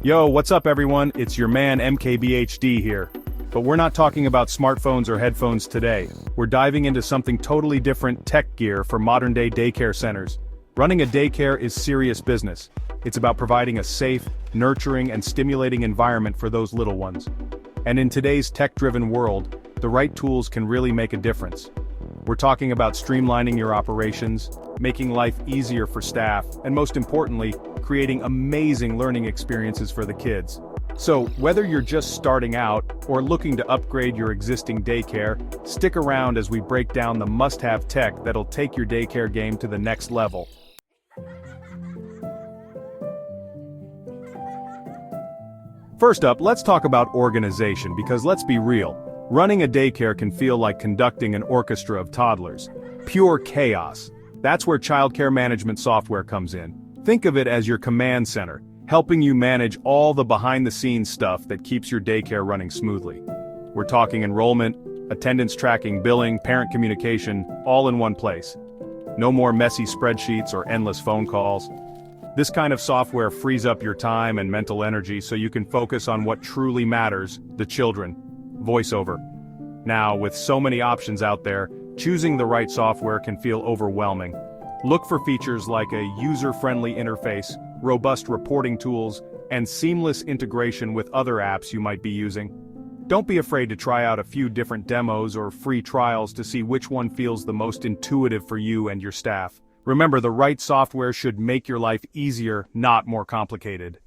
Yo, what's up everyone? It's your man MKBHD here. But we're not talking about smartphones or headphones today. We're diving into something totally different: tech gear for modern-day daycare centers. Running a daycare is serious business. It's about providing a safe, nurturing, and stimulating environment for those little ones. And in today's tech-driven world, the right tools can really make a difference. We're talking about streamlining your operations, making life easier for staff, and most importantly, creating amazing learning experiences for the kids. So, whether you're just starting out or looking to upgrade your existing daycare, stick around as we break down the must-have tech that'll take your daycare game to the next level. First up, let's talk about organization, because let's be real, running a daycare can feel like conducting an orchestra of toddlers. Pure chaos. That's where childcare management software comes in. Think of it as your command center, helping you manage all the behind-the-scenes stuff that keeps your daycare running smoothly. We're talking enrollment, attendance tracking, billing, parent communication, all in one place. No more messy spreadsheets or endless phone calls. This kind of software frees up your time and mental energy so you can focus on what truly matters: the children. VoiceOver. Now, with so many options out there, choosing the right software can feel overwhelming. Look for features like a user-friendly interface, robust reporting tools, and seamless integration with other apps you might be using. Don't be afraid to try out a few different demos or free trials to see which one feels the most intuitive for you and your staff. Remember, the right software should make your life easier, not more complicated.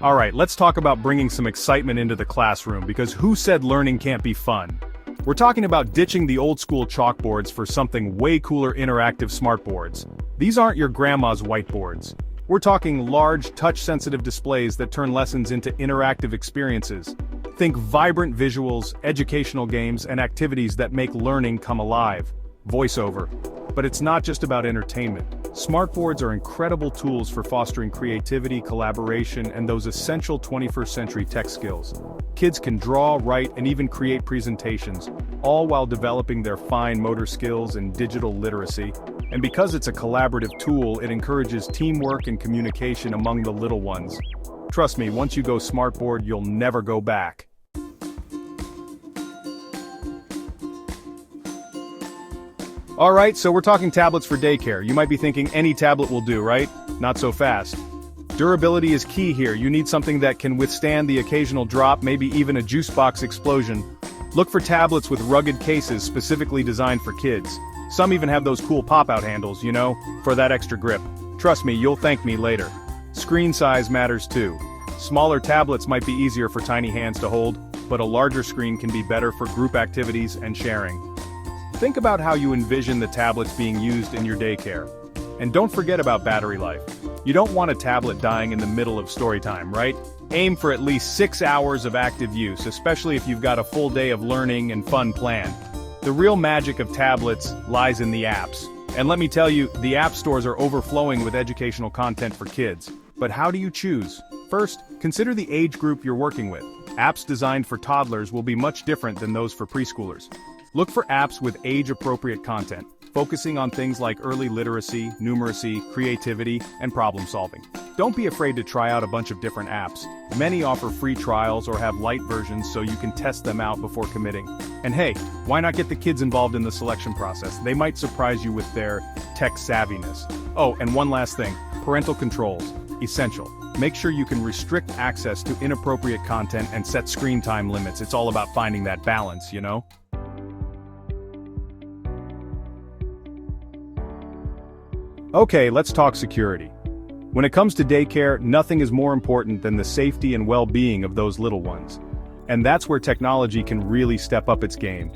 Alright, let's talk about bringing some excitement into the classroom, because who said learning can't be fun? We're talking about ditching the old-school chalkboards for something way cooler: interactive smartboards. These aren't your grandma's whiteboards. We're talking large, touch-sensitive displays that turn lessons into interactive experiences. Think vibrant visuals, educational games, and activities that make learning come alive. VoiceOver. But it's not just about entertainment. Smartboards are incredible tools for fostering creativity, collaboration, and those essential 21st century tech skills. Kids can draw, write, and even create presentations, all while developing their fine motor skills and digital literacy. And because it's a collaborative tool, it encourages teamwork and communication among the little ones. Trust me, once you go smartboard, you'll never go back. Alright, so we're talking tablets for daycare. You might be thinking any tablet will do, right? Not so fast. Durability is key here. You need something that can withstand the occasional drop, maybe even a juice box explosion. Look for tablets with rugged cases specifically designed for kids. Some even have those cool pop-out handles, you know, for that extra grip. Trust me, you'll thank me later. Screen size matters too. Smaller tablets might be easier for tiny hands to hold, but a larger screen can be better for group activities and sharing. Think about how you envision the tablets being used in your daycare. And don't forget about battery life. You don't want a tablet dying in the middle of story time, right? Aim for at least 6 hours of active use, especially if you've got a full day of learning and fun planned. The real magic of tablets lies in the apps. And let me tell you, the app stores are overflowing with educational content for kids. But how do you choose? First, consider the age group you're working with. Apps designed for toddlers will be much different than those for preschoolers. Look for apps with age-appropriate content, focusing on things like early literacy, numeracy, creativity, and problem-solving. Don't be afraid to try out a bunch of different apps. Many offer free trials or have light versions so you can test them out before committing. And hey, why not get the kids involved in the selection process? They might surprise you with their tech savviness. Oh, and one last thing, parental controls, essential. Make sure you can restrict access to inappropriate content and set screen time limits. It's all about finding that balance, you know? Okay, let's talk security. When it comes to daycare, nothing is more important than the safety and well-being of those little ones. And that's where technology can really step up its game.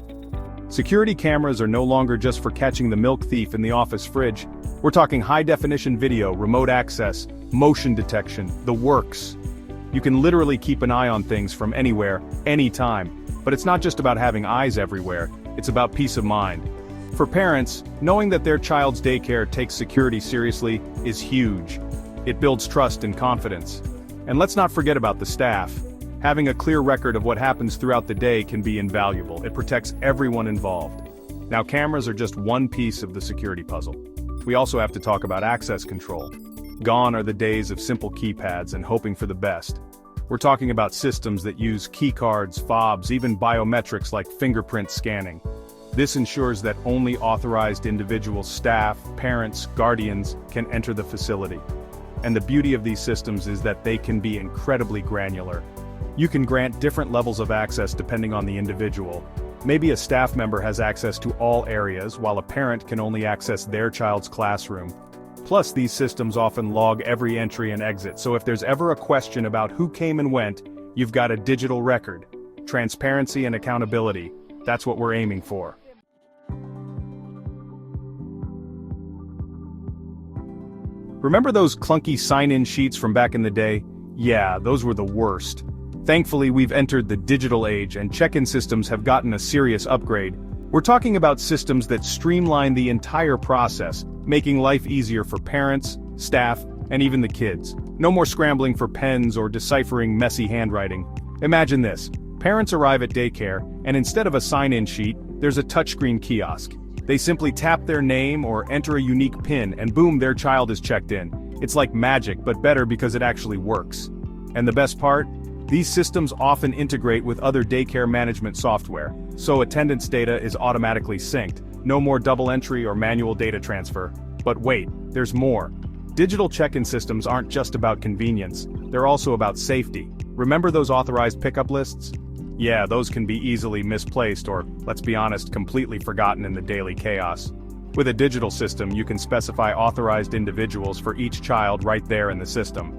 Security cameras are no longer just for catching the milk thief in the office fridge. We're talking high-definition video, remote access, motion detection, the works. You can literally keep an eye on things from anywhere, anytime. But it's not just about having eyes everywhere, it's about peace of mind. For parents, knowing that their child's daycare takes security seriously is huge. It builds trust and confidence. And let's not forget about the staff. Having a clear record of what happens throughout the day can be invaluable. It protects everyone involved. Now, cameras are just one piece of the security puzzle. we also have to talk about access control. Gone are the days of simple keypads and hoping for the best. We're talking about systems that use keycards, fobs, even biometrics like fingerprint scanning. This ensures that only authorized individuals, staff, parents, guardians can enter the facility. And the beauty of these systems is that they can be incredibly granular. You can grant different levels of access depending on the individual. Maybe a staff member has access to all areas, while a parent can only access their child's classroom. Plus, these systems often log every entry and exit, so if there's ever a question about who came and went, you've got a digital record. Transparency and accountability, that's what we're aiming for. Remember those clunky sign-in sheets from back in the day? Yeah, those were the worst. Thankfully, we've entered the digital age and check-in systems have gotten a serious upgrade. We're talking about systems that streamline the entire process, making life easier for parents, staff, and even the kids. No more scrambling for pens or deciphering messy handwriting. Imagine this. Parents arrive at daycare, and instead of a sign-in sheet, there's a touchscreen kiosk. They simply tap their name or enter a unique PIN, and boom, their child is checked in. It's like magic, but better because it actually works. And the best part? These systems often integrate with other daycare management software, so attendance data is automatically synced. No more double entry or manual data transfer. But wait, there's more. Digital check-in systems aren't just about convenience, they're also about safety. Remember those authorized pickup lists? Yeah, those can be easily misplaced or, let's be honest, completely forgotten in the daily chaos. With a digital system, you can specify authorized individuals for each child right there in the system.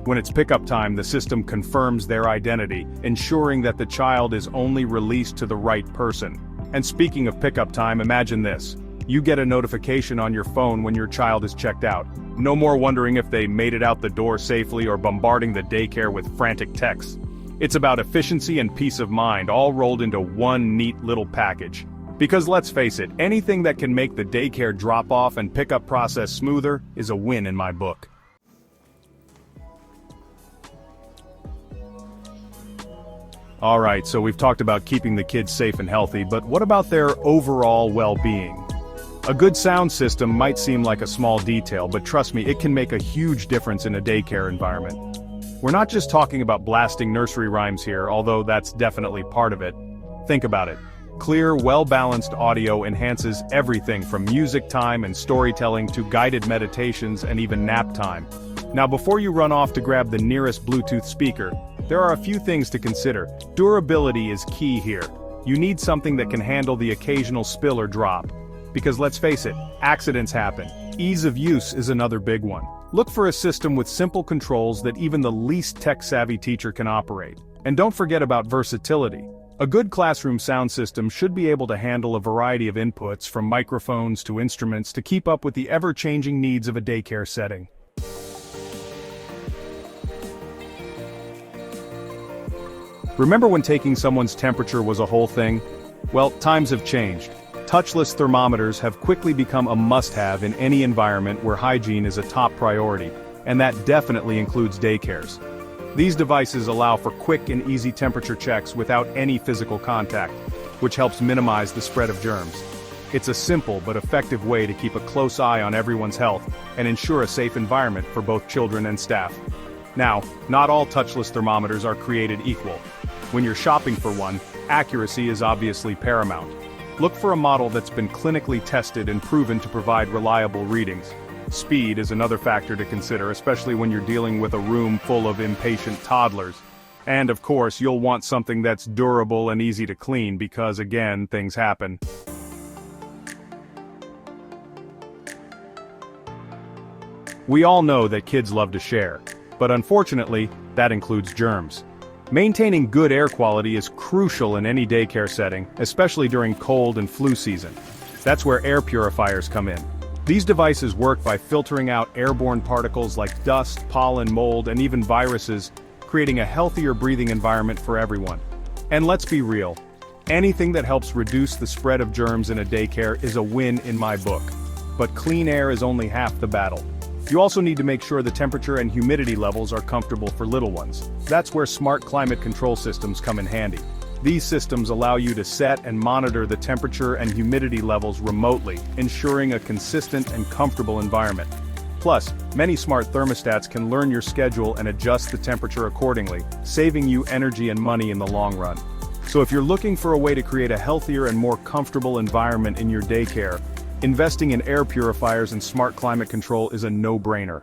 When it's pickup time, the system confirms their identity, ensuring that the child is only released to the right person. And speaking of pickup time, imagine this. You get a notification on your phone when your child is checked out. No more wondering if they made it out the door safely or bombarding the daycare with frantic texts. It's about efficiency and peace of mind, all rolled into one neat little package. Because let's face it, anything that can make the daycare drop-off and pickup process smoother is a win in my book. Alright, so we've talked about keeping the kids safe and healthy, but what about their overall well-being? A good sound system might seem like a small detail, but trust me, it can make a huge difference in a daycare environment. We're not just talking about blasting nursery rhymes here, although that's definitely part of it. Think about it. Clear, well-balanced audio enhances everything from music time and storytelling to guided meditations and even nap time. Now before you run off to grab the nearest Bluetooth speaker, there are a few things to consider. Durability is key here. You need something that can handle the occasional spill or drop. Because let's face it, accidents happen. Ease of use is another big one. Look for a system with simple controls that even the least tech-savvy teacher can operate. And don't forget about versatility. A good classroom sound system should be able to handle a variety of inputs, from microphones to instruments, to keep up with the ever-changing needs of a daycare setting. Remember when taking someone's temperature was a whole thing? Well, times have changed. Touchless thermometers have quickly become a must-have in any environment where hygiene is a top priority, and that definitely includes daycares. These devices allow for quick and easy temperature checks without any physical contact, which helps minimize the spread of germs. It's a simple but effective way to keep a close eye on everyone's health and ensure a safe environment for both children and staff. Now, not all touchless thermometers are created equal. When you're shopping for one, accuracy is obviously paramount. Look for a model that's been clinically tested and proven to provide reliable readings. Speed is another factor to consider, especially when you're dealing with a room full of impatient toddlers. And of course, you'll want something that's durable and easy to clean because, again, things happen. We all know that kids love to share, but unfortunately, that includes germs. Maintaining good air quality is crucial in any daycare setting, especially during cold and flu season. That's where air purifiers come in. These devices work by filtering out airborne particles like dust, pollen, mold, and even viruses, creating a healthier breathing environment for everyone. And let's be real, anything that helps reduce the spread of germs in a daycare is a win in my book. But clean air is only half the battle. You also need to make sure the temperature and humidity levels are comfortable for little ones. That's where smart climate control systems come in handy. These systems allow you to set and monitor the temperature and humidity levels remotely, ensuring a consistent and comfortable environment. Plus, many smart thermostats can learn your schedule and adjust the temperature accordingly, saving you energy and money in the long run. So if you're looking for a way to create a healthier and more comfortable environment in your daycare, investing in air purifiers and smart climate control is a no-brainer.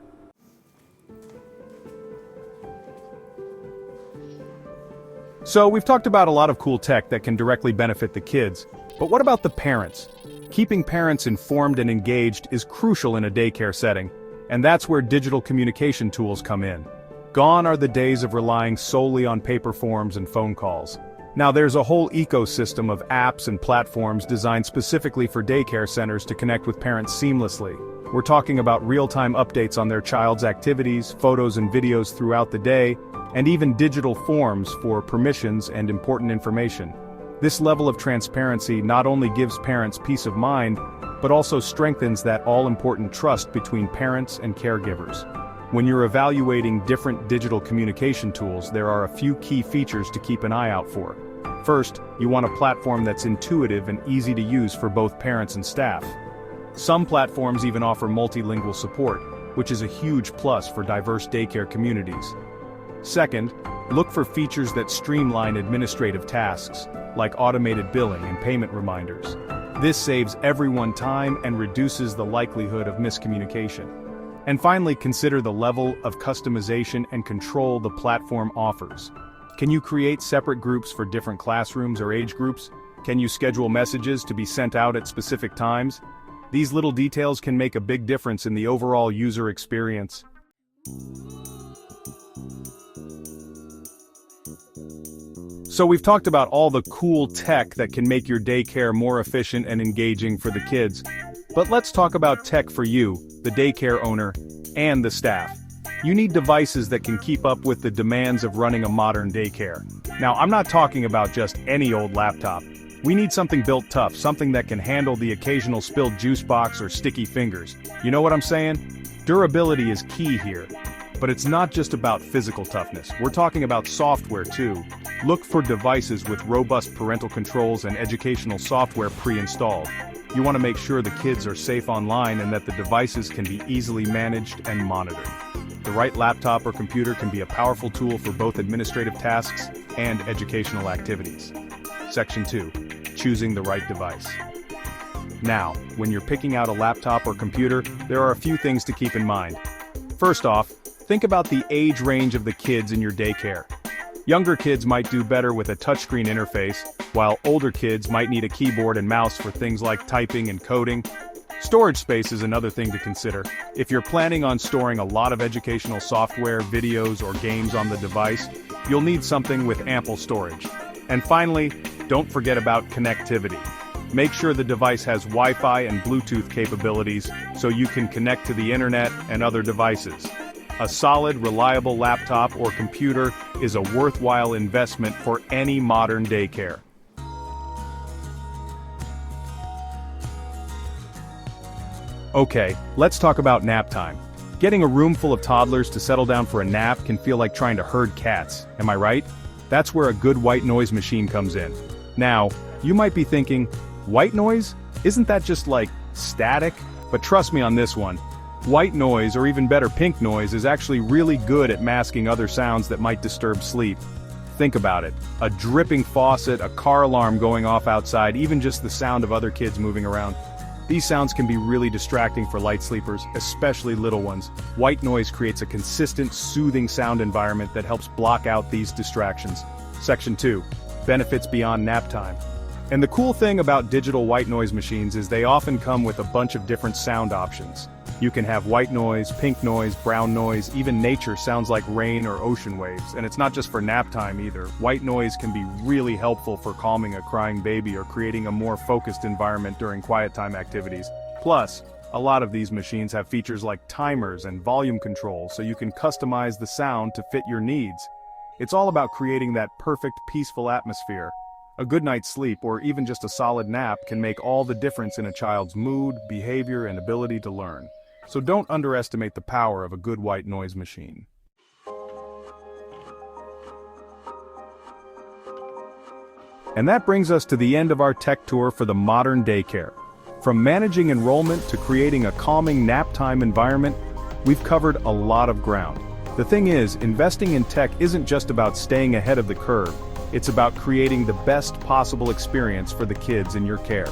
So we've talked about a lot of cool tech that can directly benefit the kids, but what about the parents? Keeping parents informed and engaged is crucial in a daycare setting, and that's where digital communication tools come in. Gone are the days of relying solely on paper forms and phone calls. Now there's a whole ecosystem of apps and platforms designed specifically for daycare centers to connect with parents seamlessly. We're talking about real-time updates on their child's activities, photos and videos throughout the day, and even digital forms for permissions and important information. This level of transparency not only gives parents peace of mind, but also strengthens that all-important trust between parents and caregivers. When you're evaluating different digital communication tools, there are a few key features to keep an eye out for. First, you want a platform that's intuitive and easy to use for both parents and staff. Some platforms even offer multilingual support, which is a huge plus for diverse daycare communities. Second, look for features that streamline administrative tasks, like automated billing and payment reminders. This saves everyone time and reduces the likelihood of miscommunication. And finally, consider the level of customization and control the platform offers. Can you create separate groups for different classrooms or age groups? Can you schedule messages to be sent out at specific times? These little details can make a big difference in the overall user experience. So we've talked about all the cool tech that can make your daycare more efficient and engaging for the kids. But let's talk about tech for you, the daycare owner, and the staff. You need devices that can keep up with the demands of running a modern daycare. Now, I'm not talking about just any old laptop. We need something built tough, something that can handle the occasional spilled juice box or sticky fingers. You know what I'm saying? Durability is key here. But it's not just about physical toughness. We're talking about software too. Look for devices with robust parental controls and educational software pre-installed. You want to make sure the kids are safe online and that the devices can be easily managed and monitored. The right laptop or computer can be a powerful tool for both administrative tasks and educational activities. Section 2. Choosing the right device. Now, when you're picking out a laptop or computer, there are a few things to keep in mind. First off, think about the age range of the kids in your daycare. Younger kids might do better with a touchscreen interface, while older kids might need a keyboard and mouse for things like typing and coding. Storage space is another thing to consider. If you're planning on storing a lot of educational software, videos, or games on the device, you'll need something with ample storage. And finally, don't forget about connectivity. Make sure the device has Wi-Fi and Bluetooth capabilities so you can connect to the internet and other devices. A solid, reliable laptop or computer is a worthwhile investment for any modern daycare. Okay, let's talk about nap time. Getting a room full of toddlers to settle down for a nap can feel like trying to herd cats, am I right? That's where a good white noise machine comes in. Now, you might be thinking, white noise? Isn't that just like static? But trust me on this one. White noise, or even better pink noise, is actually really good at masking other sounds that might disturb sleep. Think about it. A dripping faucet, a car alarm going off outside, even just the sound of other kids moving around. These sounds can be really distracting for light sleepers, especially little ones. White noise creates a consistent, soothing sound environment that helps block out these distractions. Section 2. Benefits beyond nap time. And the cool thing about digital white noise machines is they often come with a bunch of different sound options. You can have white noise, pink noise, brown noise, even nature sounds like rain or ocean waves, and it's not just for nap time either. White noise can be really helpful for calming a crying baby or creating a more focused environment during quiet time activities. Plus, a lot of these machines have features like timers and volume control, so you can customize the sound to fit your needs. It's all about creating that perfect, peaceful atmosphere. A good night's sleep, or even just a solid nap, can make all the difference in a child's mood, behavior, and ability to learn. So don't underestimate the power of a good white noise machine. And that brings us to the end of our tech tour for the modern daycare. From managing enrollment to creating a calming nap time environment, we've covered a lot of ground. The thing is, investing in tech isn't just about staying ahead of the curve, it's about creating the best possible experience for the kids in your care.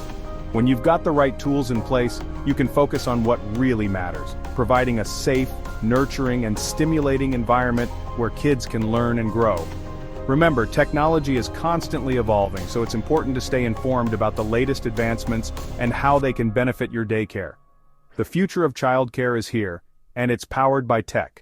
When you've got the right tools in place, you can focus on what really matters, providing a safe, nurturing, and stimulating environment where kids can learn and grow. Remember, technology is constantly evolving, so it's important to stay informed about the latest advancements and how they can benefit your daycare. The future of childcare is here, and it's powered by tech.